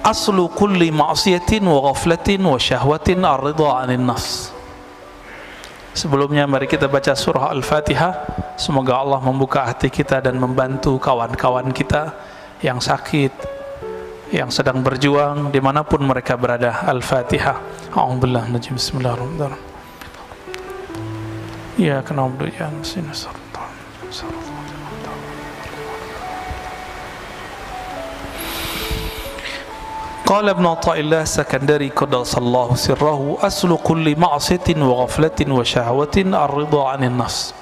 aslu kulli ma'siyatin wa ghaflatin wa syahwatin ar-ridha 'anil nafs. Sebelumnya mari kita baca surah Al-Fatihah. Semoga Allah membuka hati kita dan membantu kawan-kawan kita yang sakit, yang sedang berjuang dimanapun mereka berada. Al-Fatihah. A'udzubillahi minasy Bismillahirrahmanirrahim. Ya na'budu wa iyyaka nasta'in. Qala Ibnu Athaillah Sakandari qaddasallahu sirrahu aslu kulli ma'siyatin wa ghaflatin wa syahwatin ar-ridha 'anil nafs.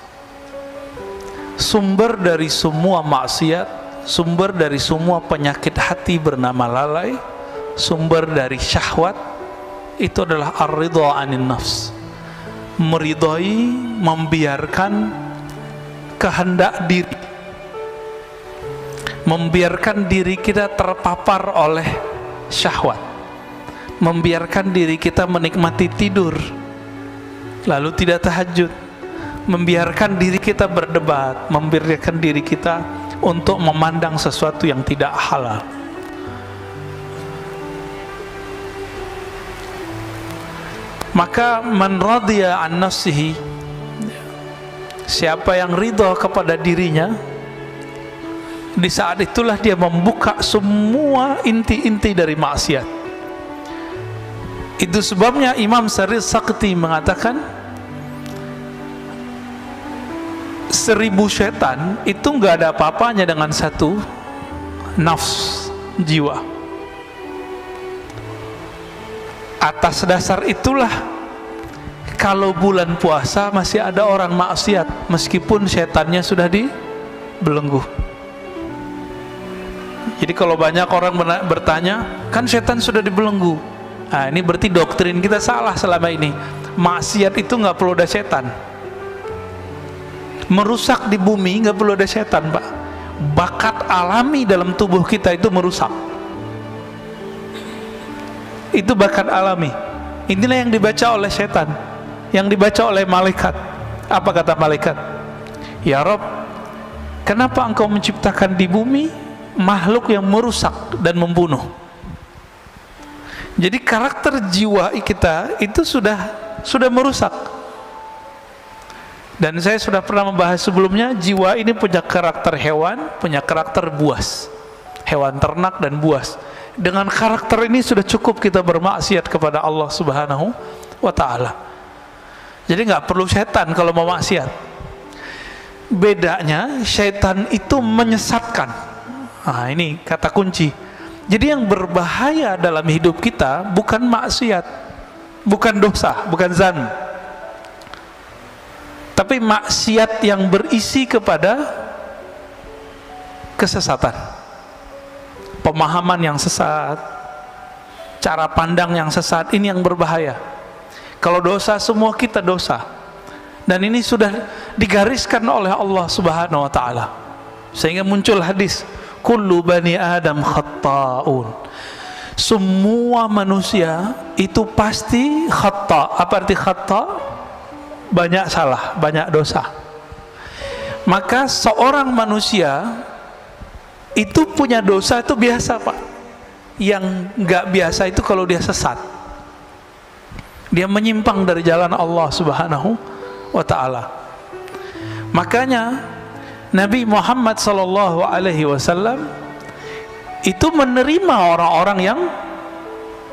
Sumber dari semua maksiat, sumber dari semua penyakit hati bernama lalai, sumber dari syahwat itu adalah ar-ridha 'anil nafs. Meridhai, membiarkan kehendak diri, membiarkan diri kita terpapar oleh syahwat, membiarkan diri kita menikmati tidur lalu tidak tahajud, membiarkan diri kita berdebat, membiarkan diri kita untuk memandang sesuatu yang tidak halal. Maka man radiya an nafsihi, siapa yang ridha kepada dirinya, di saat itulah dia membuka semua inti-inti dari maksiat. Itu sebabnya Imam Sarid Sakti mengatakan 1000 setan itu nggak ada apa-apanya dengan satu nafs, jiwa. Atas dasar itulah kalau bulan puasa masih ada orang maksiat meskipun setannya sudah dibelenggu. Jadi kalau banyak orang bertanya, kan setan sudah dibelenggu. Nah, ini berarti doktrin kita salah selama ini. Maksiat itu nggak perlu ada setan. Merusak di bumi nggak perlu ada setan, Pak. Bakat alami dalam tubuh kita itu merusak. Itu bakat alami. Inilah yang dibaca oleh setan, yang dibaca oleh malaikat. Apa kata malaikat? Ya Rob, kenapa engkau menciptakan di bumi makhluk yang merusak dan membunuh? Jadi karakter jiwa kita itu sudah merusak. Dan saya sudah pernah membahas sebelumnya, jiwa ini punya karakter hewan, punya karakter buas, hewan ternak dan buas. Dengan karakter ini sudah cukup kita bermaksiat kepada Allah Subhanahu wa ta'ala. Jadi nggak perlu setan kalau mau maksiat. Bedanya setan itu menyesatkan. Nah, ini kata kunci. Jadi yang berbahaya dalam hidup kita bukan maksiat, bukan dosa, bukan zan, tapi maksiat yang berisi kepada kesesatan, pemahaman yang sesat, cara pandang yang sesat. Ini yang berbahaya. Kalau dosa, semua kita dosa, dan ini sudah digariskan oleh Allah Subhanahu wa ta'ala, sehingga muncul hadis kullu bani adam khatta'un. Semua manusia itu pasti khata'. Apa arti khata'? Banyak salah, banyak dosa. Maka seorang manusia itu punya dosa itu biasa, Pak. Yang nggak biasa itu kalau dia sesat, dia menyimpang dari jalan Allah Subhanahu wa ta'ala. Makanya Nabi Muhammad SAW itu menerima orang-orang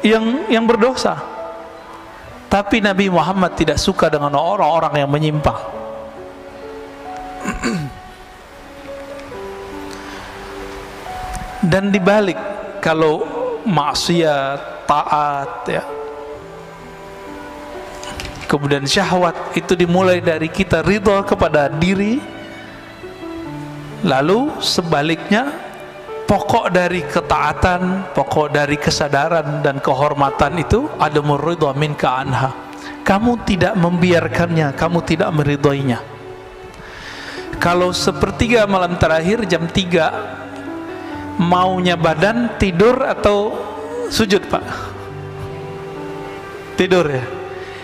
yang berdosa, tapi Nabi Muhammad tidak suka dengan orang-orang yang menyimpang. Dan dibalik, kalau maksiat, taat, ya, kemudian syahwat itu dimulai dari kita ridha kepada diri. Lalu sebaliknya, pokok dari ketaatan, pokok dari kesadaran dan kehormatan itu adamur ridha minka anha. Kamu tidak membiarkannya, kamu tidak meridhoinya. Kalau sepertiga malam terakhir jam 3, maunya badan tidur atau sujud, Pak? Tidur, ya.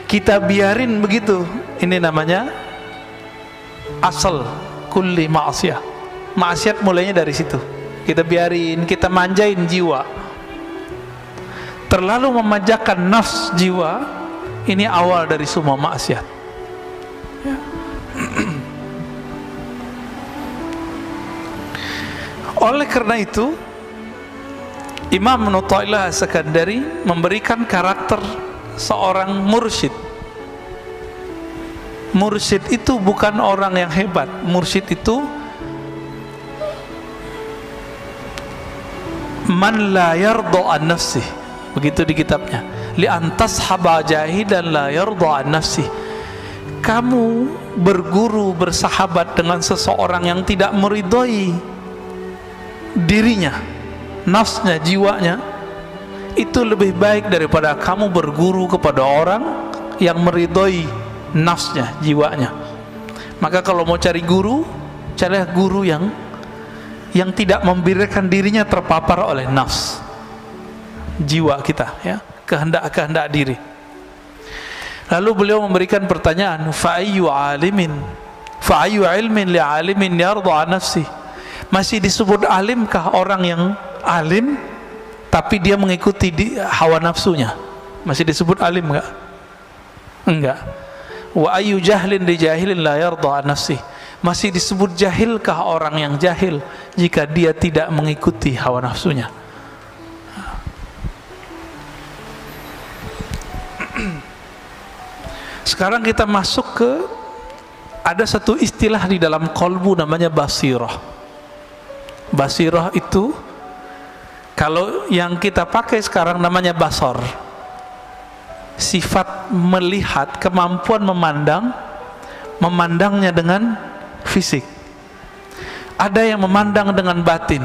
Kita biarin begitu. Ini namanya asal kulli ma'siyah. Maksiat mulainya dari situ. Kita biarin, kita manjain jiwa. terlalu memanjakan nafs jiwa, ini awal dari semua maksiat. Ya. Oleh karena itu, Imam Ibnu Athaillah As-Sakandari memberikan karakter seorang mursyid. Mursyid itu bukan orang yang hebat. Mursyid itu man la yarda an nafsih, begitu di kitabnya, li antas haba jahidan la yarda an nafsih. Kamu berguru, bersahabat dengan seseorang yang tidak meridhoi dirinya, nafsnya, jiwanya, itu lebih baik daripada kamu berguru kepada orang yang meridhoi nafsnya, jiwanya. Maka kalau mau cari guru, carilah guru yang tidak membiarkan dirinya terpapar oleh nafs, jiwa kita, ya, kehendak diri. Lalu beliau memberikan pertanyaan, fa ayyu ilmin li alimin yarda an nafsi. Masih disebut alimkah orang yang alim tapi dia mengikuti hawa nafsunya? Masih disebut alim enggak? Enggak. Wa ayyu jahlin li jahilin la yarda an nafsi. Masih disebut jahilkah orang yang jahil jika dia tidak mengikuti hawa nafsunya? Sekarang kita masuk ke, ada satu istilah di dalam kolbu namanya basirah. Basirah itu, kalau yang kita pakai sekarang namanya basar. Sifat melihat, kemampuan memandangnya dengan fisik. Ada yang memandang dengan batin,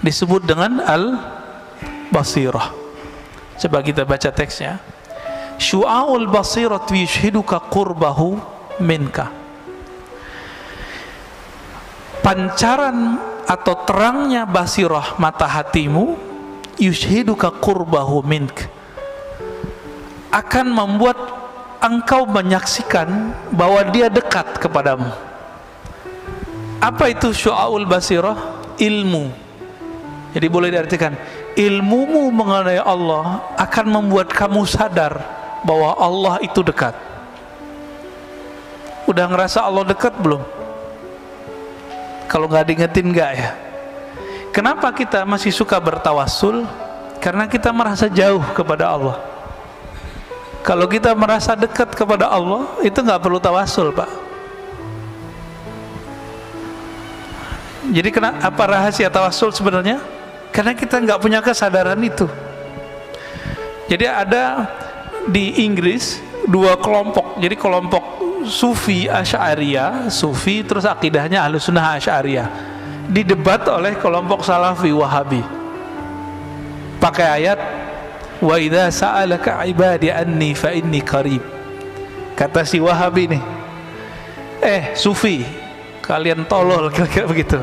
disebut dengan al-basirah. Coba kita baca teksnya. Syu'aul basirat yushhiduka qurbahu minka. Pancaran atau terangnya basirah mata hatimu, yushhiduka qurbahu minka, akan membuat engkau menyaksikan bahwa dia dekat kepadamu. Apa itu syu'aul basirah? Ilmu. Jadi boleh diartikan, ilmumu mengenai Allah akan membuat kamu sadar bahwa Allah itu dekat. Udah ngerasa Allah dekat belum? Kalau nggak diingetin nggak ya? Kenapa kita masih suka bertawassul? Karena kita merasa jauh kepada Allah. Kalau kita merasa dekat kepada Allah, itu nggak perlu tawassul, Pak. Jadi apa rahasia tawassul sebenarnya? Karena kita nggak punya kesadaran itu. Jadi ada di Inggris dua kelompok. Jadi kelompok Sufi Asy'ariyah, Sufi terus akidahnya Ahlussunnah Asy'ariyah, didebat oleh kelompok Salafi Wahabi. Pakai ayat wa idza sa'alaka ibadi anni fa inni qarib. Kata si Wahabi nih, Sufi, kalian tolol, kira-kira begitu.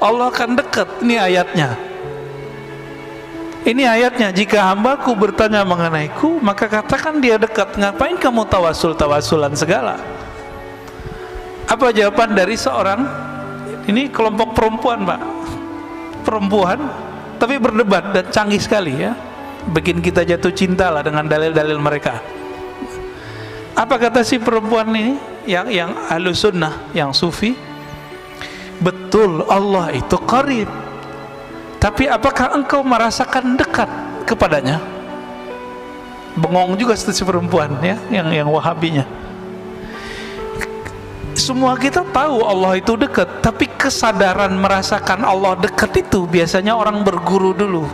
Allah akan dekat, ini ayatnya. Ini ayatnya, jika hambaku bertanya mengenaiku, maka katakan dia dekat. Ngapain kamu tawassulan segala? Apa jawaban dari seorang, ini kelompok perempuan, Pak, perempuan, tapi berdebat dan canggih sekali, ya, bikin kita jatuh cinta lah dengan dalil-dalil mereka. Apa kata si perempuan ini, yang Ahlus Sunnah, yang Sufi? Betul, Allah itu qarib, tapi apakah engkau merasakan dekat kepadanya? Bengong juga si perempuan, ya, yang Wahabinya. Semua kita tahu Allah itu dekat, tapi kesadaran merasakan Allah dekat itu biasanya orang berguru dulu.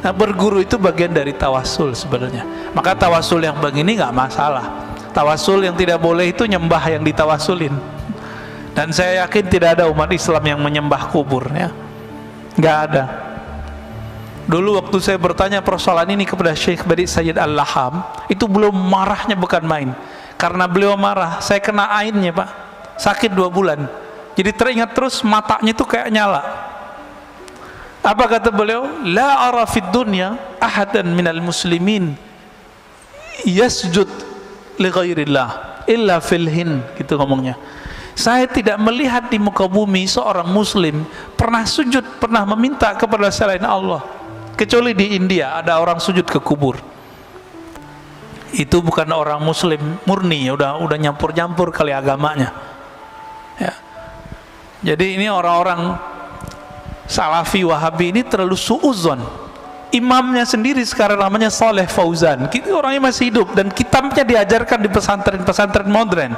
Nah, berguru itu bagian dari tawassul sebenarnya. Maka tawassul yang begini nggak masalah. Tawassul yang tidak boleh itu nyembah yang ditawassulin. Dan saya yakin tidak ada umat Islam yang menyembah kubur, ya, nggak ada. Dulu waktu saya bertanya persoalan ini kepada Syekh Badi Sayyid Al-Laham, itu beliau marahnya bukan main. Karena beliau marah, saya kena ainnya, Pak, sakit 2 bulan. Jadi teringat terus, matanya itu kayak nyala. Apa kata beliau? La ara fid dunya ahadan minal muslimin yasjud li ghairillah illa fil hin, gitu ngomongnya. Saya tidak melihat di muka bumi seorang muslim pernah sujud, pernah meminta kepada selain Allah, Kecuali di India ada orang sujud ke kubur. Itu bukan orang Muslim murni, udah nyampur-nyampur kali agamanya. Ya. Jadi ini orang-orang Salafi Wahabi ini terlalu suudzon. Imamnya sendiri sekarang namanya Saleh Fauzan. Orangnya masih hidup dan kitabnya diajarkan di pesantren-pesantren modern.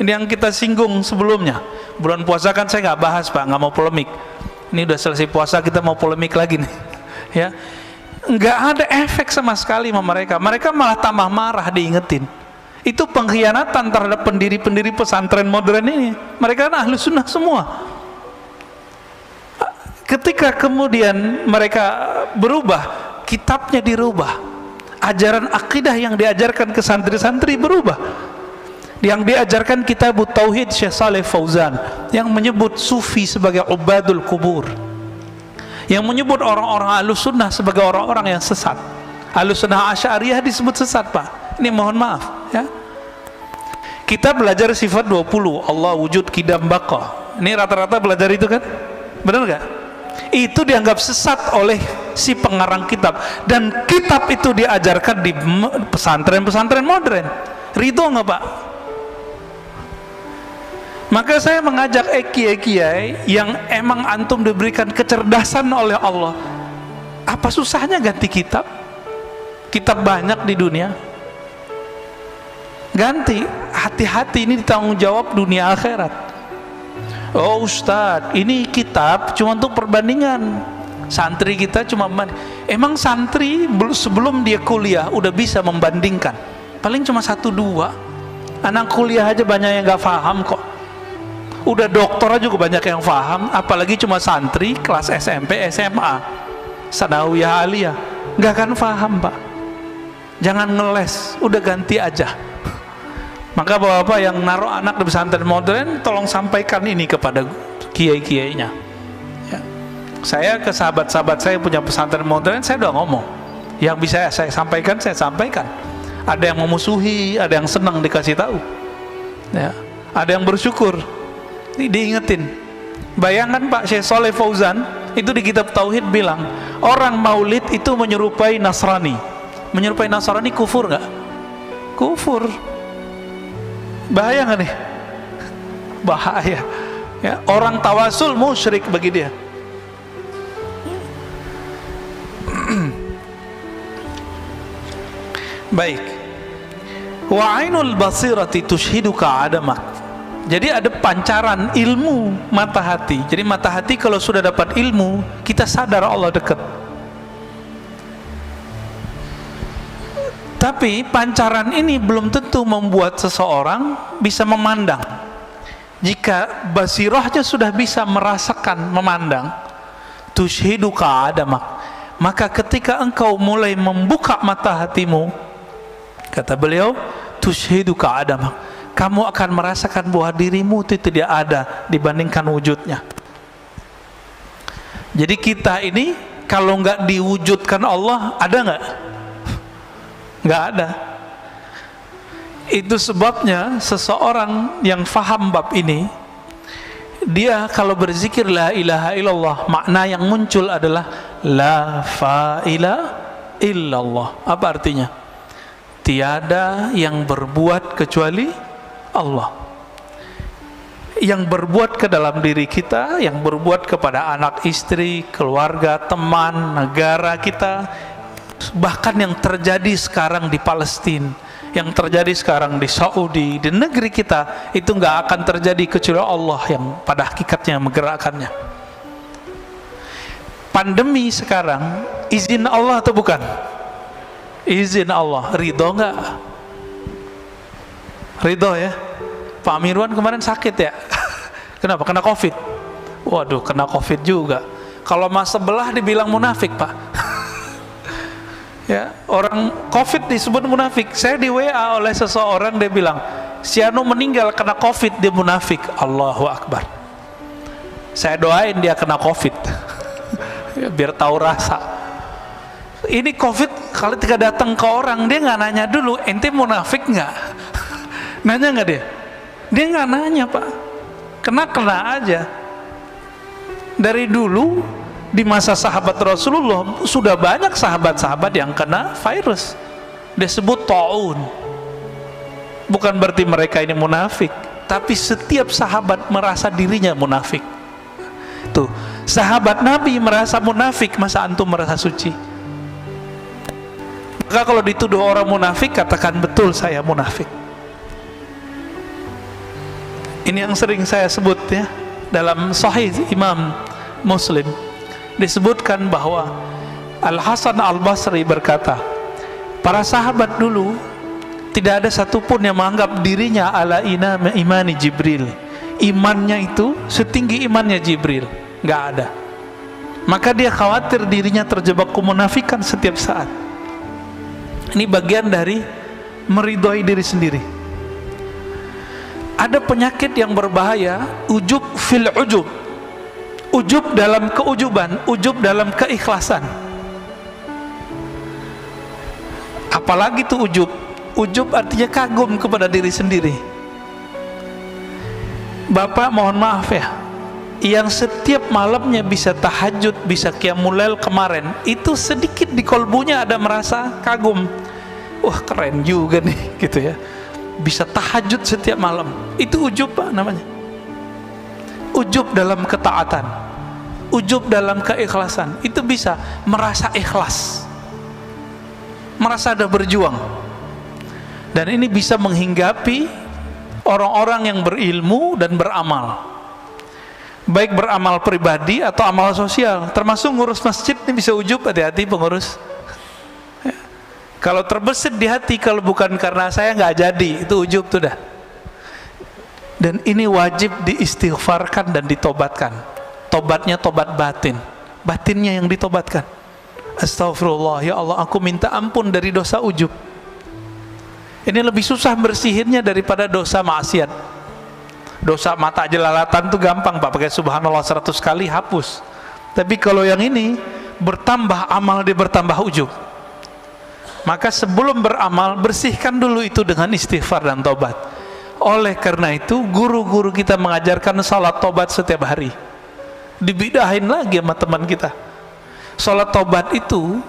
Ini yang kita singgung sebelumnya. Bulan puasa kan saya nggak bahas Pak, nggak mau polemik. Ini udah selesai puasa kita mau polemik lagi nih. Ya, nggak ada efek sama sekali sama mereka. Mereka malah tambah marah diingetin. Itu pengkhianatan terhadap pendiri-pendiri pesantren modern ini. Mereka kan ahlu sunnah semua. Ketika kemudian mereka berubah, kitabnya dirubah, ajaran akidah yang diajarkan ke santri-santri berubah. Yang diajarkan kitab Tauhid Syekh Saleh Fauzan yang menyebut sufi sebagai ubadul kubur, yang menyebut orang-orang ahlus sunnah sebagai orang-orang yang sesat. Ahlus sunnah Asy'ariyah disebut sesat Pak. Ini mohon maaf ya. Kita belajar sifat 20 Allah wujud qidam baqa. Ini rata-rata belajar itu kan? Benar gak? Itu dianggap sesat oleh si pengarang kitab, dan kitab itu diajarkan di pesantren-pesantren modern. Ridho nggak Pak? Maka saya mengajak kiai-kiai yang emang antum diberikan kecerdasan oleh Allah, apa susahnya ganti kitab? Kitab banyak di dunia, ganti. Hati-hati, ini tanggung jawab dunia akhirat. Oh Ustadz, ini kitab cuma untuk perbandingan. Santri kita cuma emang santri sebelum dia kuliah udah bisa membandingkan, paling cuma 1-2. Anak kuliah aja banyak yang gak paham kok. Udah dokter juga banyak yang paham, apalagi cuma santri kelas SMP, SMA, sanawiyah, aliyah, nggak akan paham Pak. Jangan ngeles, udah ganti aja. Maka bapak-bapak yang naruh anak di pesantren modern, tolong sampaikan ini kepada kiai-kiainya ya. Saya ke sahabat-sahabat saya punya pesantren modern, saya udah ngomong, yang bisa saya sampaikan, saya sampaikan. Ada yang memusuhi, ada yang senang dikasih tahu ya. Ada yang bersyukur diingetin. Bayangkan Pak, Syekh Saleh Fauzan itu di kitab Tauhid bilang orang maulid itu menyerupai Nasrani. Menyerupai Nasrani kufur nggak? Kufur. Bahaya nggak nih? Bahaya ya. Orang tawasul musyrik bagi dia. Baik. Wa ainul basirati tushhiduka adamak. Jadi ada pancaran ilmu mata hati. Jadi mata hati kalau sudah dapat ilmu, kita sadar Allah dekat. Tapi pancaran ini belum tentu membuat seseorang bisa memandang. Jika basirahnya sudah bisa merasakan memandang, tushhiduka adamak, maka ketika engkau mulai membuka mata hatimu, kata beliau, tushhiduka adamak, kamu akan merasakan bahwa dirimu itu tidak ada dibandingkan wujudnya. Jadi kita ini kalau nggak diwujudkan Allah, ada nggak? Nggak ada. Itu sebabnya seseorang yang faham bab ini, dia kalau berzikir la ilaha illallah, makna yang muncul adalah la fa'ila illallah. Apa artinya? Tiada yang berbuat kecuali Allah. Yang berbuat ke dalam diri kita, yang berbuat kepada anak istri, keluarga, teman, negara kita, bahkan yang terjadi sekarang di Palestina, yang terjadi sekarang di Saudi, di negeri kita, itu nggak akan terjadi kecuali Allah yang pada hakikatnya menggerakkannya. Pandemi sekarang izin Allah atau bukan? Izin Allah. Ridho nggak? Ridho ya. Pak Mirwan kemarin sakit ya. Kenapa? Kena COVID. Waduh, kena COVID juga. Kalau mas sebelah dibilang munafik Pak. Ya, orang COVID disebut munafik. Saya di WA oleh seseorang, dia bilang si Anu meninggal kena COVID, dia munafik. Allahu Akbar. Saya doain dia kena COVID. Ya, biar tahu rasa. Ini COVID kalau ketika datang ke orang, dia nggak nanya dulu ente munafik nggak. Nanya nggak dia? Dia nggak nanya Pak. Kena aja. Dari dulu Di masa sahabat Rasulullah sudah banyak sahabat-sahabat yang kena virus, disebut ta'un. Bukan berarti mereka ini munafik, tapi setiap sahabat merasa dirinya munafik. Tuh, sahabat Nabi merasa munafik, masa antum merasa suci? Maka kalau dituduh orang munafik, katakan betul saya munafik. Ini yang sering saya sebut ya, dalam Sahih Imam Muslim disebutkan bahwa Al-Hasan Al-Basri berkata, para sahabat dulu tidak ada satupun yang menganggap dirinya ala imani Jibril, imannya itu setinggi imannya Jibril, nggak ada. Maka dia khawatir dirinya terjebak kemunafikan setiap saat. Ini bagian dari meridhoi diri sendiri. Ada penyakit yang berbahaya, ujub fil ujub, ujub dalam keujuban, ujub dalam keikhlasan. Apalagi tuh ujub? Ujub artinya kagum kepada diri sendiri. Bapak mohon maaf ya, yang setiap malamnya bisa tahajud, bisa qiyamul lail kemarin, itu sedikit di kolbunya ada merasa kagum. Wah keren juga nih gitu ya, bisa tahajud setiap malam. Itu ujub Pak namanya. Ujub dalam ketaatan, ujub dalam keikhlasan. Itu bisa merasa ikhlas, merasa ada berjuang. Dan ini bisa menghinggapi orang-orang yang berilmu dan beramal, baik beramal pribadi atau amal sosial. Termasuk ngurus masjid ini bisa ujub, hati-hati pengurus ya. Kalau terbesit di hati, kalau bukan karena saya nggak jadi, itu ujub tuh dah. Dan ini wajib diistighfarkan dan ditobatkan. Tobatnya tobat batin, batinnya yang ditobatkan. Astagfirullah, ya Allah aku minta ampun dari dosa ujub. Ini lebih susah bersihinnya daripada dosa maksiat. Dosa mata jelalatan tuh gampang Pak, pakai subhanallah 100 kali hapus. Tapi kalau yang ini bertambah amal, dia bertambah ujub. Maka sebelum beramal, bersihkan dulu itu dengan istighfar dan tobat. Oleh karena itu guru-guru kita mengajarkan salat tobat setiap hari. Dibidahin lagi sama teman kita. Salat tobat itu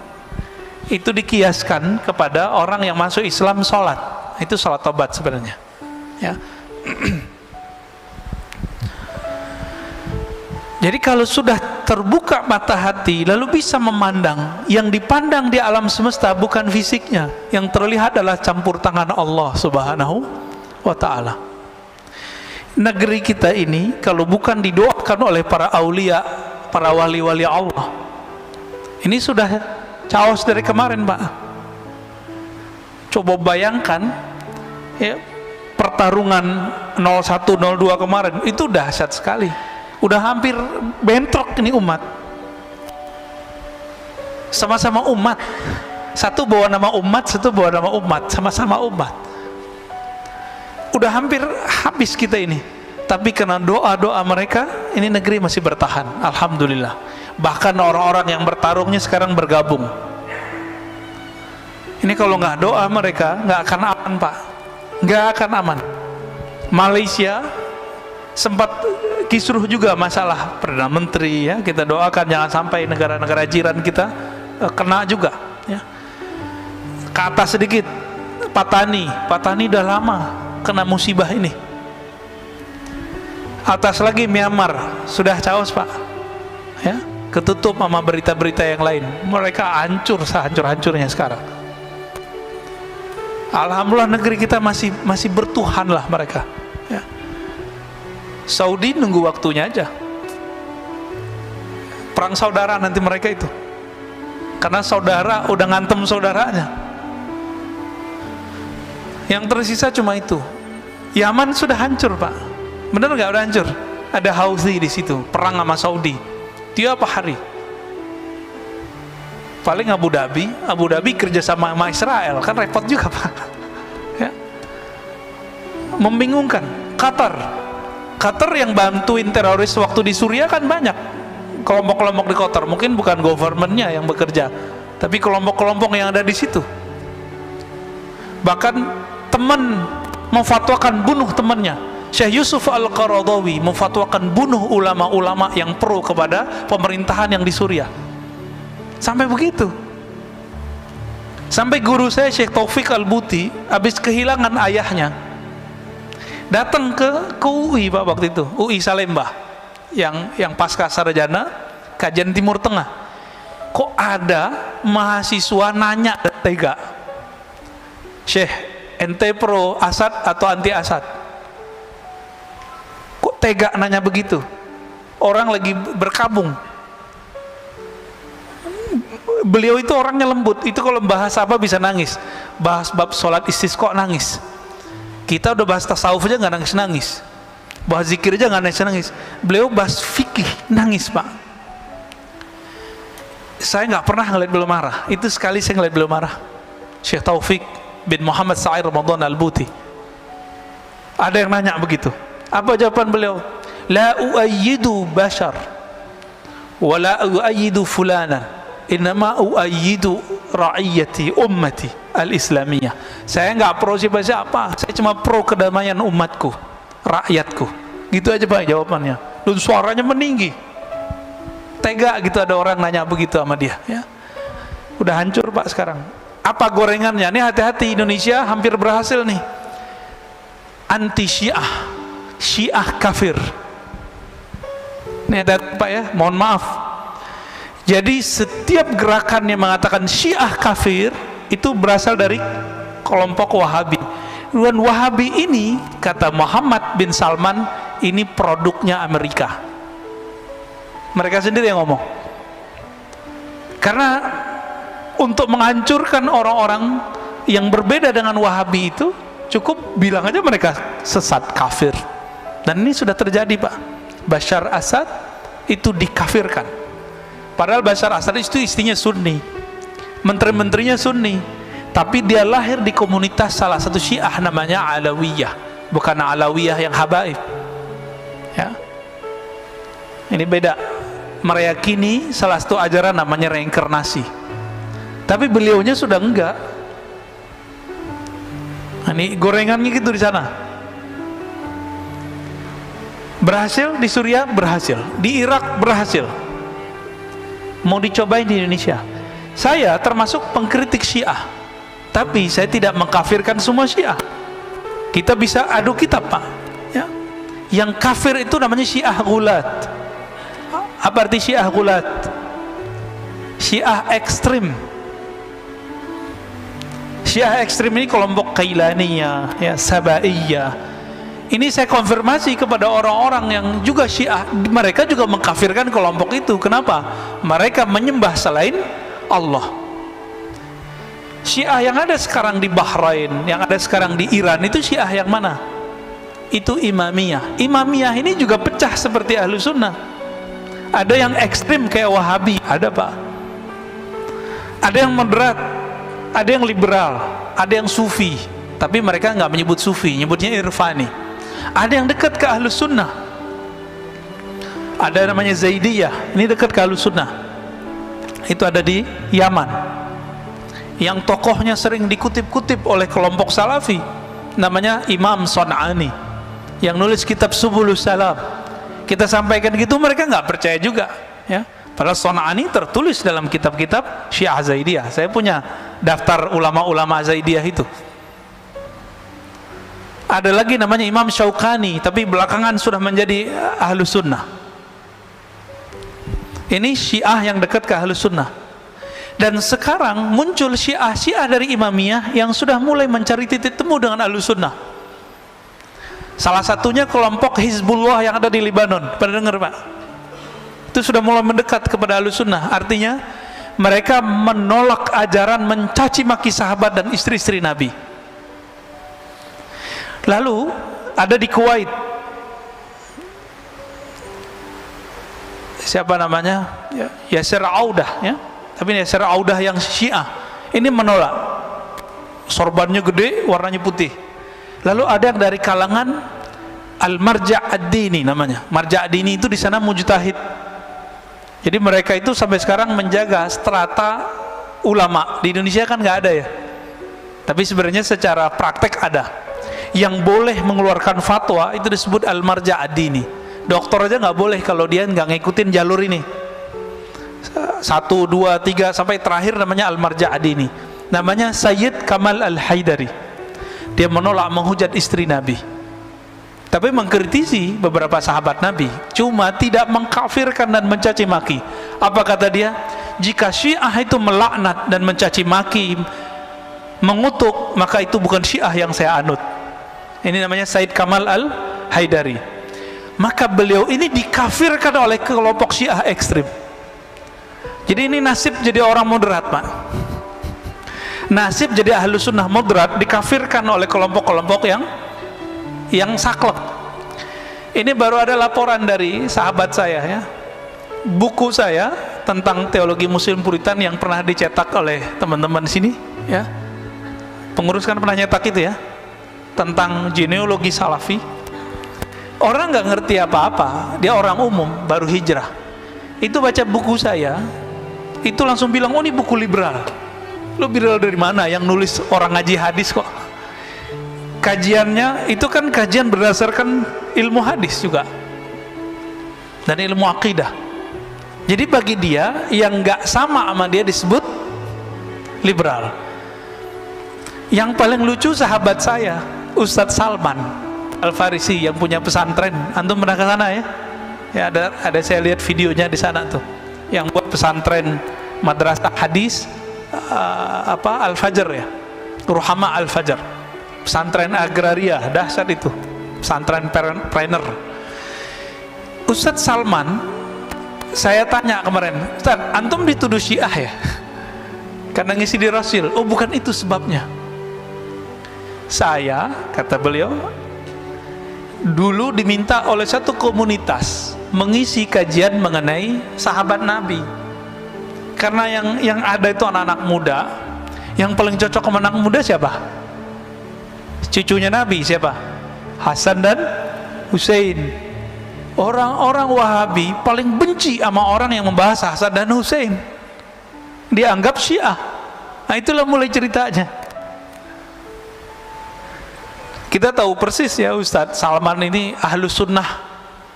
dikiaskan kepada orang yang masuk Islam sholat. Itu sholat tobat sebenarnya ya. Jadi kalau sudah terbuka mata hati, lalu bisa memandang, yang dipandang di alam semesta bukan fisiknya, yang terlihat adalah campur tangan Allah Subhanahu wa ta'ala. Negeri kita ini kalau bukan didoakan oleh para aulia, para wali-wali Allah, ini sudah chaos dari kemarin Pak. Coba bayangkan ya, pertarungan 01-02 kemarin itu dahsyat sekali. Udah hampir bentrok ini umat. Sama-sama umat. Satu bawa nama umat, satu bawa nama umat, sama-sama umat. Udah hampir habis kita ini. Tapi karena doa-doa mereka, ini negeri masih bertahan. Alhamdulillah. Bahkan orang-orang yang bertarungnya sekarang bergabung. Ini kalau nggak doa mereka nggak akan aman Pak, nggak akan aman. Malaysia sempat kisruh juga masalah Perdana Menteri ya, kita doakan jangan sampai negara-negara jiran kita kena juga ya. Ke atas sedikit Patani udah lama kena musibah ini. Atas lagi Myanmar sudah chaos Pak ya, ketutup sama berita-berita yang lain. Mereka hancur sehancur-hancurnya sekarang. Alhamdulillah negeri kita masih bertuhan lah mereka ya. Saudi nunggu waktunya aja, perang saudara nanti mereka itu, karena saudara udah ngantem saudaranya. Yang tersisa cuma itu. Yaman sudah hancur Pak, bener nggak? Udah hancur. Ada Houthi di situ perang sama Saudi tiap hari. Paling Abu Dhabi kerja sama Israel, kan repot juga Pak ya. Membingungkan. Qatar yang bantuin teroris waktu di Suriah kan banyak kelompok-kelompok di Qatar, mungkin bukan governmentnya yang bekerja, tapi kelompok-kelompok yang ada di situ. Bahkan teman memfatwakan bunuh temannya, Syekh Yusuf Al-Qaradawi memfatwakan bunuh ulama-ulama yang pro kepada pemerintahan yang di Suriah. Sampai begitu. Sampai guru saya Syekh Taufik Al-Buti habis kehilangan ayahnya, datang ke UI Pak waktu itu, UI Salemba, yang pasca sarjana kajian Timur Tengah. Kok ada mahasiswa nanya tega, Syekh, ente pro Asad atau anti Asad? Kok tega nanya begitu? Orang lagi berkabung. Beliau itu orangnya lembut. Itu kalau bahas apa bisa nangis. Bahas bab sholat istisqa nangis. Kita udah bahas tasawuf aja nggak nangis-nangis. Bahas zikir aja nggak nangis-nangis. Beliau bahas fikih nangis Pak. Saya nggak pernah ngeliat beliau marah. Itu sekali saya ngeliat beliau marah. Syekh Taufik bin Muhammad Sa'ir Ramadan Al-Buti. Ada yang nanya begitu. Apa jawaban beliau? La uayyidu bashar wa la uayyidu fulanan, innama uayyidu ra'iyati ummati al-islamiyah. Saya nggak pro siapa-siapa, saya cuma pro kedamaian umatku, rakyatku. Gitu aja Pak jawabannya. Dan suaranya meninggi. Tega gitu ada orang nanya begitu sama dia, ya. Udah hancur Pak sekarang. Apa gorengannya? Nih hati-hati, Indonesia hampir berhasil nih. Anti Syiah, Syiah kafir. Nih ada Pak ya, mohon maaf. Jadi setiap gerakan yang mengatakan Syiah kafir itu berasal dari kelompok Wahabi. Dan Wahabi ini, kata Muhammad bin Salman, ini produknya Amerika. Mereka sendiri yang ngomong. Karena untuk menghancurkan orang-orang yang berbeda dengan Wahabi itu, cukup bilang aja mereka sesat, kafir. Dan ini sudah terjadi Pak. Bashar Assad itu dikafirkan. Padahal Bashar Assad itu istrinya Sunni, menteri-menterinya Sunni, tapi dia lahir di komunitas salah satu Syiah namanya Alawiyah, bukan Alawiyah yang habaib, ya. Ini beda. Meyakini salah satu ajaran namanya reinkarnasi, tapi beliaunya sudah enggak. Ini gorengannya gitu di sana. Berhasil di Suriah, berhasil di Irak, berhasil. Mau dicobain di Indonesia. Saya termasuk pengkritik Syiah, tapi saya tidak mengkafirkan semua Syiah. Kita bisa adu kitab Pak, ya. Yang kafir itu namanya Syiah Ghulat. Apa arti Syiah Ghulat? Syiah ekstrim. Syiah ekstrim ini kelompok Kailaniyah, ya, Sabaiyah. Ini saya konfirmasi kepada orang-orang yang juga Syiah, mereka juga mengkafirkan kelompok itu. Kenapa? Mereka menyembah selain Allah. Syiah yang ada sekarang di Bahrain, yang ada sekarang di Iran, itu Syiah yang mana? Itu Imamiyah. Imamiyah ini juga pecah seperti Ahlus Sunnah. Ada yang ekstrim kayak Wahabi, ada Pak. Ada yang moderat, ada yang liberal, ada yang Sufi. Tapi mereka nggak menyebut Sufi, nyebutnya Irfani. Ada yang dekat ke Ahlus Sunnah. Ada namanya Zaidiyah, ini dekat ke Ahlus Sunnah. Itu ada di Yaman. Yang tokohnya sering dikutip-kutip oleh kelompok Salafi, namanya Imam Son'ani, yang nulis kitab Subulus Salam. Kita sampaikan gitu, mereka nggak percaya juga, ya. Padahal Son'ani tertulis dalam kitab-kitab Syiah Zaidiyah. Saya punya daftar ulama-ulama Zaidiyah itu. Ada lagi namanya Imam Syaukani, tapi belakangan sudah menjadi Ahlus Sunnah. Ini Syiah yang dekat ke Ahlus Sunnah. Dan sekarang muncul Syiah dari Imamiyah yang sudah mulai mencari titik temu dengan Ahlus Sunnah. Salah satunya kelompok Hizbullah yang ada di Lebanon. Pernah dengar Pak? Itu sudah mulai mendekat kepada Ahlus Sunnah. Artinya mereka menolak ajaran mencaci maki sahabat dan istri-istri Nabi. Lalu ada di Kuwait, siapa namanya? Yasir Audah, ya. Tapi Yasir Audah yang Syiah ini menolak. Sorbannya gede, warnanya putih. Lalu ada yang dari kalangan Al-Marja' Ad-Dini namanya. Marja' Ad-Dini itu di sana mujtahid. Jadi mereka itu sampai sekarang menjaga strata ulama. Di Indonesia kan nggak ada ya. Tapi sebenarnya secara praktek ada. yang boleh mengeluarkan fatwa itu disebut al-marja' ad-dini. Dokter aja nggak boleh kalau dia nggak ngikutin jalur ini. 1, 2, 3 sampai terakhir namanya al-marja' ad-dini. Namanya Sayyid Kamal Al-Haidari. Dia menolak menghujat istri Nabi, tapi mengkritisi beberapa sahabat Nabi, cuma tidak mengkafirkan dan mencaci maki. Apa kata dia? Jika Syiah itu melaknat dan mencaci maki, mengutuk, maka itu bukan Syiah yang saya anut. Ini namanya Sayyid Kamal Al-Haidari. Maka beliau ini dikafirkan oleh kelompok Syiah ekstrim. Jadi ini nasib jadi orang moderat, Pak. Nasib jadi ahlu sunnah moderat dikafirkan oleh kelompok-kelompok yang saklek. Ini baru ada laporan dari sahabat saya, ya. Buku saya tentang teologi Muslim Puritan yang pernah dicetak oleh teman-teman sini, ya. Pengurus kan pernah nyetak itu, ya, tentang genealogi Salafi. Orang nggak ngerti apa-apa, dia orang umum baru hijrah. Itu baca buku saya, itu langsung bilang, oh ini buku liberal. Lo liberal dari mana? Yang nulis orang ngaji hadis kok. Kajiannya itu kan kajian berdasarkan ilmu hadis juga dan ilmu akidah. Jadi bagi dia yang nggak sama dia disebut liberal. Yang paling lucu sahabat saya, Ustadz Salman Al-Farisi yang punya pesantren. Antum pernah ke sana, ya? Ya, ada saya lihat videonya di sana tuh. Yang buat pesantren madrasah hadis Al-Fajr, ya. Ruhama Al-Fajr. Pesantren agraria, dahsyat itu. Pesantren trainer. Ustadz Salman, saya tanya kemarin, Ustadz, antum dituduh Syiah, ya? Karena ngisi di Rasul. Oh, bukan itu sebabnya. Saya, kata beliau, dulu diminta oleh satu komunitas mengisi kajian mengenai sahabat Nabi. Karena yang ada itu anak-anak muda. Yang paling cocok sama anak muda siapa? Cucunya Nabi siapa? Hasan dan Husain. Orang-orang Wahabi paling benci sama orang yang membahas Hasan dan Husain. Dianggap Syiah. Nah, itulah mulai ceritanya. Kita tahu persis, ya, Ustadz Salman ini ahlu sunnah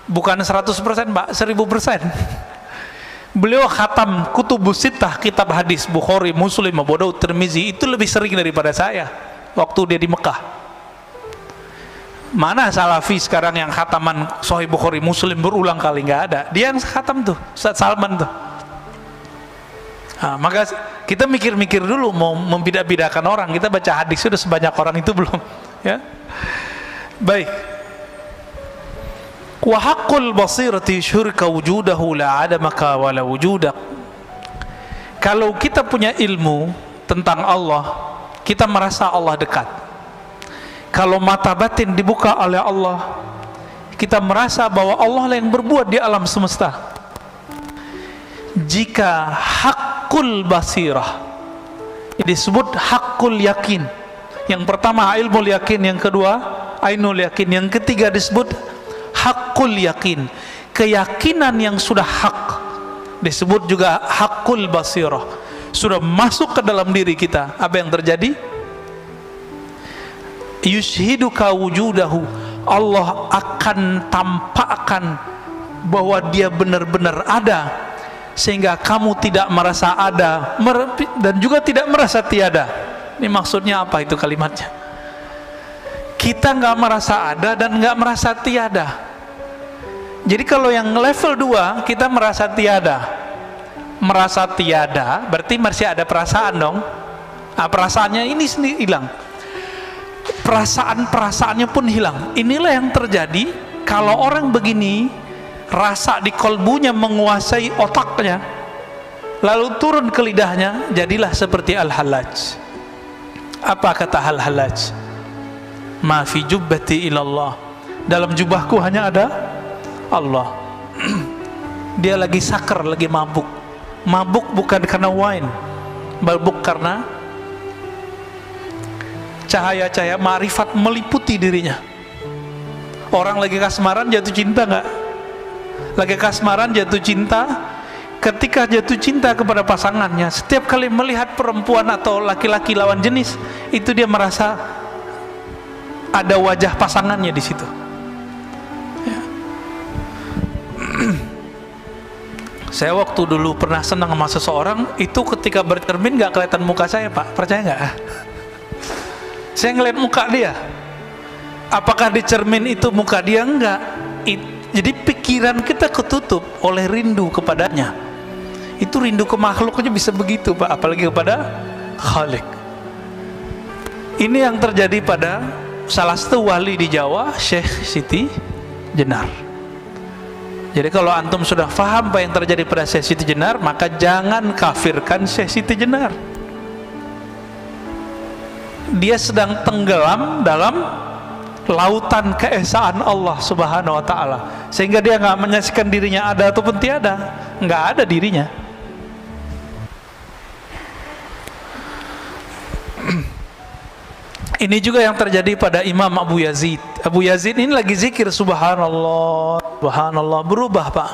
bukan 100%, Pak, 1000%. Beliau khatam kutubus sittah, kitab hadis Bukhari, Muslim, Abu Daud, Tirmizi, itu lebih sering daripada saya waktu dia di Mekah. Mana Salafi sekarang yang khataman Sahih Bukhari, Muslim berulang kali? Nggak ada. Dia yang khatam tuh, Ustaz Salman tuh. Nah, maka kita mikir-mikir dulu mau membidak-bidakan orang. Kita baca hadis sudah sebanyak orang itu belum, ya. Baik. Wa haqqul basirati syurka wujudahu la adamaka wa la wujudak. Kalau kita punya ilmu tentang Allah, kita merasa Allah dekat. Kalau mata batin dibuka oleh Allah, kita merasa bahwa Allah lah yang berbuat di alam semesta. Jika haqqul basirah disebut haqqul yakin. Yang pertama ilmul yakin, yang kedua ainul yakin, yang ketiga disebut haqqul yakin, keyakinan yang sudah hak, disebut juga haqqul basirah, sudah masuk ke dalam diri kita. Apa yang terjadi? Yushhiduka wujudahu, Allah akan tampakkan bahwa dia benar-benar ada, sehingga kamu tidak merasa ada dan juga tidak merasa tiada. Ini maksudnya apa itu kalimatnya? Kita nggak merasa ada dan nggak merasa tiada. Jadi kalau yang level 2 kita merasa tiada. Merasa tiada berarti masih ada perasaan dong. Nah, perasaannya ini sendiri hilang. Perasaan-perasaannya pun hilang. Inilah yang terjadi kalau orang begini, rasa di kolbunya menguasai otaknya, lalu turun ke lidahnya, jadilah seperti Al-Hallaj. Apa kata Al-Hallaj? Ma fi jubbati ilallah, dalam jubahku hanya ada Allah. Dia lagi sakar, lagi mabuk. Mabuk bukan karena wine, mabuk karena cahaya-cahaya ma'rifat meliputi dirinya. Orang lagi kasmaran jatuh cinta nggak? Lagi kasmaran jatuh cinta, ketika jatuh cinta kepada pasangannya, setiap kali melihat perempuan atau laki-laki lawan jenis, itu dia merasa ada wajah pasangannya di situ. Ya. Saya waktu dulu pernah senang sama seseorang, itu ketika bercermin nggak kelihatan muka saya, Pak. Percaya nggak? Saya ngeliat muka dia. Apakah di cermin itu muka dia? Enggak. Jadi pikiran kita ketutup oleh rindu kepadanya. Itu rindu ke makhluknya bisa begitu, Pak. Apalagi kepada Khalik. Ini yang terjadi pada salah satu wali di Jawa, Syekh Siti Jenar. Jadi kalau antum sudah faham apa yang terjadi pada Syekh Siti Jenar, maka jangan kafirkan Syekh Siti Jenar. Dia sedang tenggelam dalam lautan keesaan Allah Subhanahu wa ta'ala, sehingga dia nggak menyaksikan dirinya ada ataupun tiada, nggak ada dirinya. Ini juga yang terjadi pada Imam Abu Yazid. Abu Yazid ini lagi zikir subhanallah, subhanallah, berubah, Pak.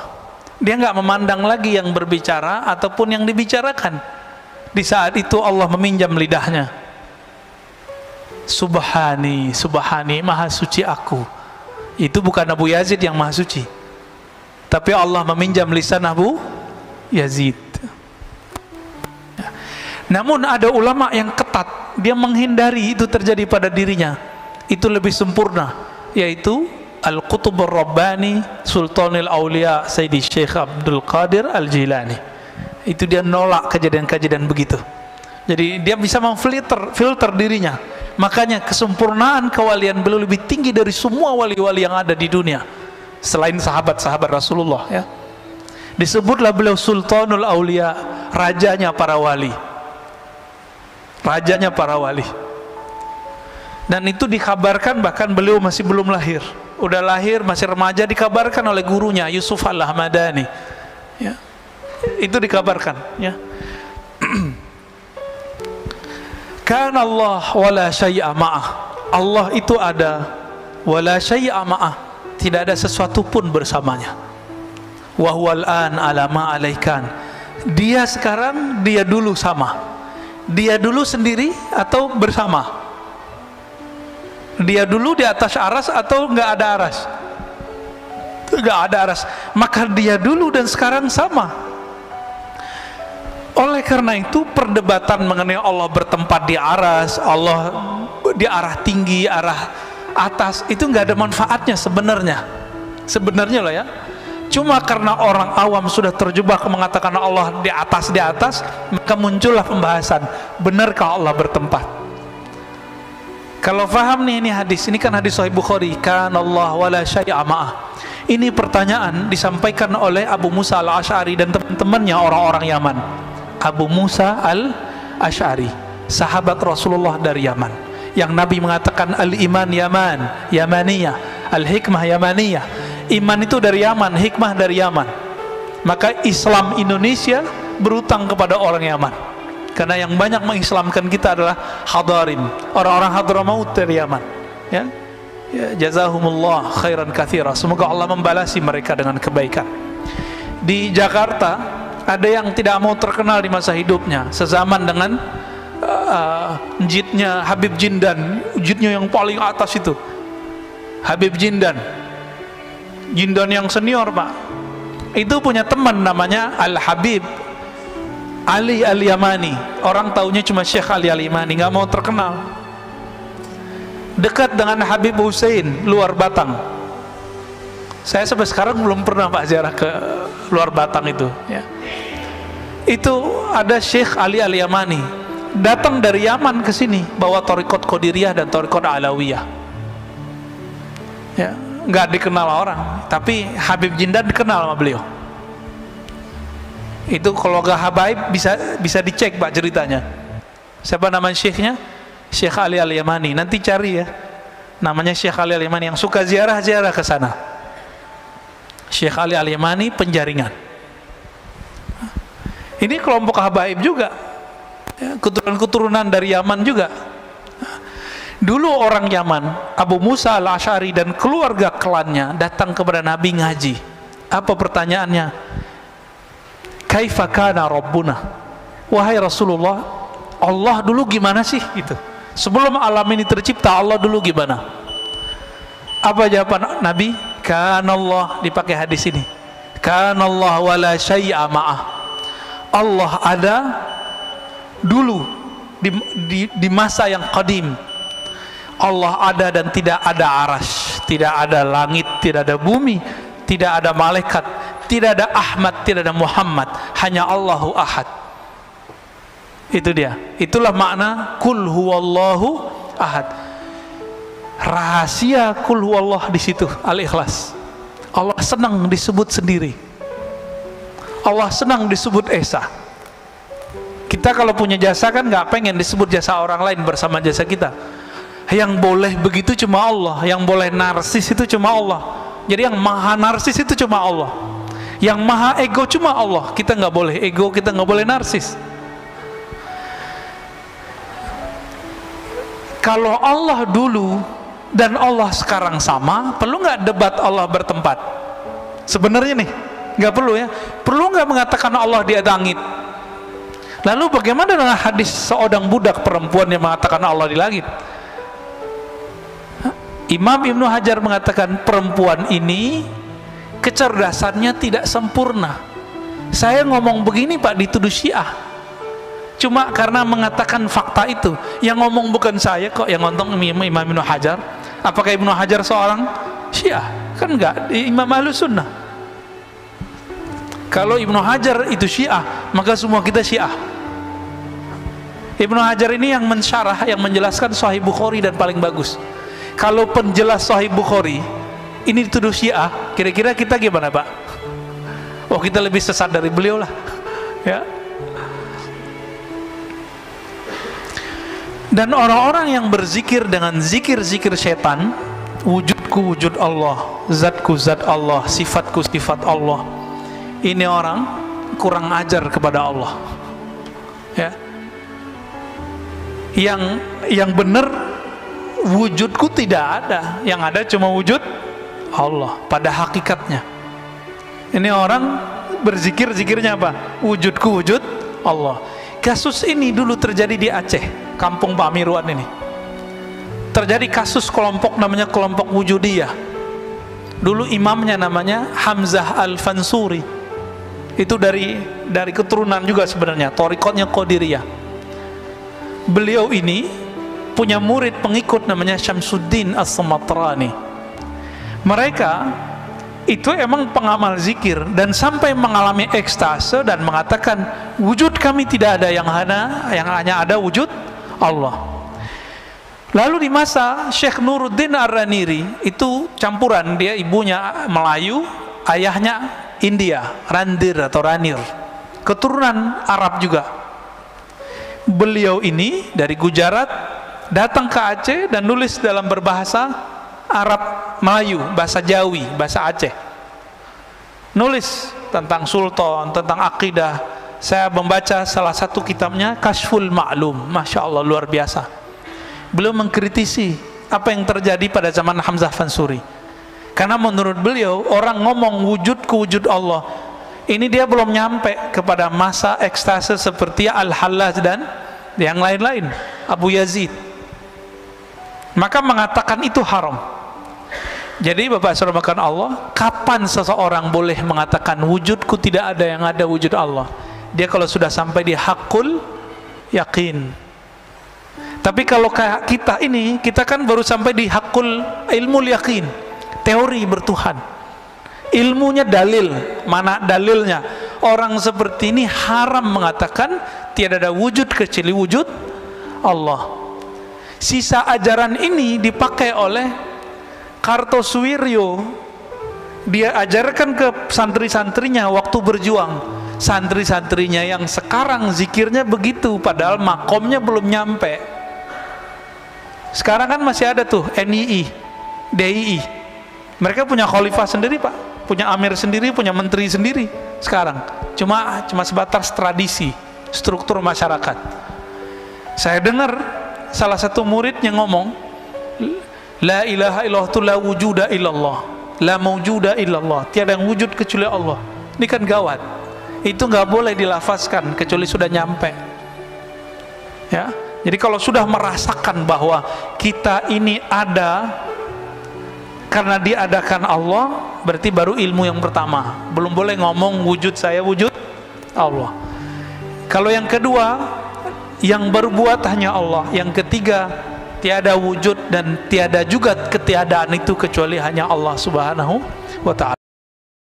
Dia nggak memandang lagi yang berbicara ataupun yang dibicarakan. Di saat itu Allah meminjam lidahnya. Subhani, subhani, maha suci aku. Itu bukan Abu Yazid yang maha suci, tapi Allah meminjam lisan Abu Yazid. Namun ada ulama yang ketat, dia menghindari itu terjadi pada dirinya. Itu lebih sempurna, yaitu Al-Qutub Ar-Rabbani Sultanul Aulia Sayyidi Syekh Abdul Qadir Al-Jilani. Itu dia nolak kejadian-kejadian begitu. Jadi dia bisa filter dirinya. Makanya kesempurnaan kewalian beliau lebih tinggi dari semua wali-wali yang ada di dunia selain sahabat-sahabat Rasulullah, ya. Disebutlah beliau Sultanul Aulia, rajanya para wali. Rajanya para wali. Dan itu dikabarkan bahkan beliau masih belum lahir. Udah lahir, masih remaja, dikabarkan oleh gurunya Yusuf Al-Ahmadani, ya. Itu dikabarkan, ya. Kana Allah wala syai'a ma'ah. Allah itu ada, wala syai'a ma'ah, tidak ada sesuatu pun bersamanya. Wa huwal an ala ma alaikan. Dia sekarang, dia dulu sama. Dia dulu sendiri atau bersama? Dia dulu di atas aras atau enggak ada aras? Enggak ada aras. Maka dia dulu dan sekarang sama. Oleh karena itu perdebatan mengenai Allah bertempat di aras, Allah di arah tinggi, arah atas, itu nggak ada manfaatnya sebenarnya loh, ya. Cuma karena orang awam sudah terjebak mengatakan Allah di atas, maka muncullah pembahasan, benarkah Allah bertempat? Kalau faham nih, ini hadis, ini kan hadis Sahih Bukhari, kana Allah wala syai'a ma'ah. Ini pertanyaan disampaikan oleh Abu Musa Al-Asy'ari dan teman-temannya orang-orang Yaman. Abu Musa Al-Asy'ari, sahabat Rasulullah dari Yaman, yang Nabi mengatakan al-iman Yamaniyah, al-hikmah Yamaniyah. Iman itu dari Yaman, hikmah dari Yaman. Maka Islam Indonesia berutang kepada orang Yaman, karena yang banyak mengislamkan kita adalah Hadarim, orang-orang Hadramaut dari Yaman, ya. Ya, jazahumullah khairan katsira. Semoga Allah membalasi mereka dengan kebaikan. Di Jakarta ada yang tidak mau terkenal di masa hidupnya, sezaman dengan jidnya Habib Jindan, jidnya yang paling atas itu, Habib Jindan yang senior, Pak. Itu punya teman namanya Al-Habib Ali Al-Yamani. Orang taunya cuma Syekh Ali Al-Yamani, nggak mau terkenal. Dekat dengan Habib Hussein luar Batang. Saya sampai sekarang belum pernah, Pak, ziarah ke luar Batang itu, ya. Itu ada Syekh Ali Al-Yamani datang dari Yaman ke sini bawa Thariqat Qadiriyah dan Thariqat Alawiyah, ya. Nggak dikenal orang, tapi Habib Jindan dikenal sama beliau. Itu kalau nggak habaib bisa dicek, Pak, ceritanya. Siapa nama syekhnya? Syekh Ali Al-Yamani. Nanti cari, ya, namanya Syekh Ali Al-Yamani, yang suka ziarah ke sana. Syekh Ali Al-Yamani Penjaringan. Ini kelompok habaib juga, ya, keturunan dari Yaman juga. Dulu orang Yaman, Abu Musa Al-Asy'ari dan keluarga klannya datang kepada Nabi ngaji. Apa pertanyaannya? Kaifa kana Rabbuna? Wahai Rasulullah, Allah dulu gimana sih? Gitu. Sebelum alam ini tercipta, Allah dulu gimana? Apa jawaban Nabi? Kanallah, dipakai hadis ini. Kanallah wala syai'a ma'ah. Allah ada dulu di masa yang qadim. Allah ada dan tidak ada arasy, tidak ada langit, tidak ada bumi, tidak ada malaikat, tidak ada Ahmad, tidak ada Muhammad, hanya Allahu Ahad. Itu dia. Itulah makna kul huwallahu ahad. Rahasia kul huwallah di situ, Al-Ikhlas. Allah senang disebut sendiri. Allah senang disebut esa. Kita kalau punya jasa kan nggak pengen disebut jasa orang lain bersama jasa kita. Yang boleh begitu cuma Allah, yang boleh narsis itu cuma Allah. Jadi yang maha narsis itu cuma Allah, yang maha ego cuma Allah. Kita nggak boleh ego, kita nggak boleh narsis. Kalau Allah dulu dan Allah sekarang sama, perlu nggak debat Allah bertempat? Sebenarnya nih nggak perlu ya. Perlu nggak mengatakan Allah di langit? Lalu bagaimana dengan hadis seorang budak perempuan yang mengatakan Allah di langit? Imam Ibnu Hajar mengatakan perempuan ini kecerdasannya tidak sempurna. Saya ngomong begini Pak dituduh Syiah, cuma karena mengatakan fakta itu. Yang ngomong bukan saya kok, yang ngomong Imam Ibnu Hajar. Apakah Ibnu Hajar seorang Syiah? Kan enggak, Imam Ahlus Sunnah. Kalau Ibnu Hajar itu Syiah, maka semua kita Syiah. Ibnu Hajar ini yang mensyarah, yang menjelaskan Sahih Bukhari dan paling bagus. Kalau penjelas Sahih Bukhari ini dituduh Syiah, kira-kira kita gimana Pak? Oh, kita lebih sesat dari beliau lah ya. Dan orang-orang yang berzikir dengan zikir-zikir setan, wujudku wujud Allah, zatku zat Allah, sifatku sifat Allah, ini orang kurang ajar kepada Allah ya. Yang benar wujudku tidak ada, yang ada cuma wujud Allah pada hakikatnya. Ini orang berzikir, zikirnya apa? Wujudku wujud Allah. Kasus ini dulu terjadi di Aceh, kampung Pak Mirwan ini. Terjadi kasus kelompok namanya kelompok Wujudiyah. Dulu imamnya namanya Hamzah Al-Fansuri. Itu dari keturunan juga sebenarnya, thariqatnya Qadiriyah. Beliau ini punya murid pengikut namanya Syamsuddin As-Sumatrani. Mereka itu emang pengamal zikir dan sampai mengalami ekstase dan mengatakan wujud kami tidak ada, yang hanya ada wujud Allah. Lalu di masa Syekh Nuruddin Ar-Raniri, itu campuran, dia ibunya Melayu, ayahnya India, Randir atau Ranir, keturunan Arab juga. Beliau ini dari Gujarat datang ke Aceh dan nulis dalam berbahasa Arab Melayu, bahasa Jawi, bahasa Aceh. Nulis tentang sultan, tentang akidah. Saya membaca salah satu kitabnya, Kashful Ma'lum. Masya Allah, luar biasa. Beliau mengkritisi apa yang terjadi pada zaman Hamzah Fansuri. Karena menurut beliau, orang ngomong wujudku wujud Allah, ini dia belum nyampe kepada masa ekstase seperti Al-Hallaj dan yang lain-lain, Abu Yazid. Maka mengatakan itu haram. Jadi Bapak Saudara makan Allah, kapan seseorang boleh mengatakan wujudku tidak ada, yang ada wujud Allah? Dia kalau sudah sampai di hakul yakin. Tapi kalau kayak kita ini, kita kan baru sampai di hakul ilmu yakin, teori bertuhan. Ilmunya dalil, mana dalilnya? Orang seperti ini haram mengatakan tiada ada wujud kecuali wujud Allah. Sisa ajaran ini dipakai oleh Kartosuwiryo. Dia ajarkan ke santri-santrinya waktu berjuang. Santri-santrinya yang sekarang zikirnya begitu, padahal makomnya belum nyampe. Sekarang kan masih ada tuh NII, DII. Mereka punya khalifah sendiri Pak, punya amir sendiri, punya menteri sendiri sekarang. Cuma sebatas tradisi, struktur masyarakat. Saya dengar salah satu muridnya ngomong, la ilaha illallah tu la wujuda illallah, la mawjuda illallah, tiada yang wujud kecuali Allah. Ini kan gawat. Itu nggak boleh dilafazkan kecuali sudah nyampe. Ya, jadi kalau sudah merasakan bahwa kita ini ada karena diadakan Allah, berarti baru ilmu yang pertama. Belum boleh ngomong wujud saya, wujud Allah. Kalau yang kedua, yang berbuat hanya Allah. Yang ketiga, tiada wujud dan tiada juga ketiadaan itu kecuali hanya Allah Subhanahu wa ta'ala.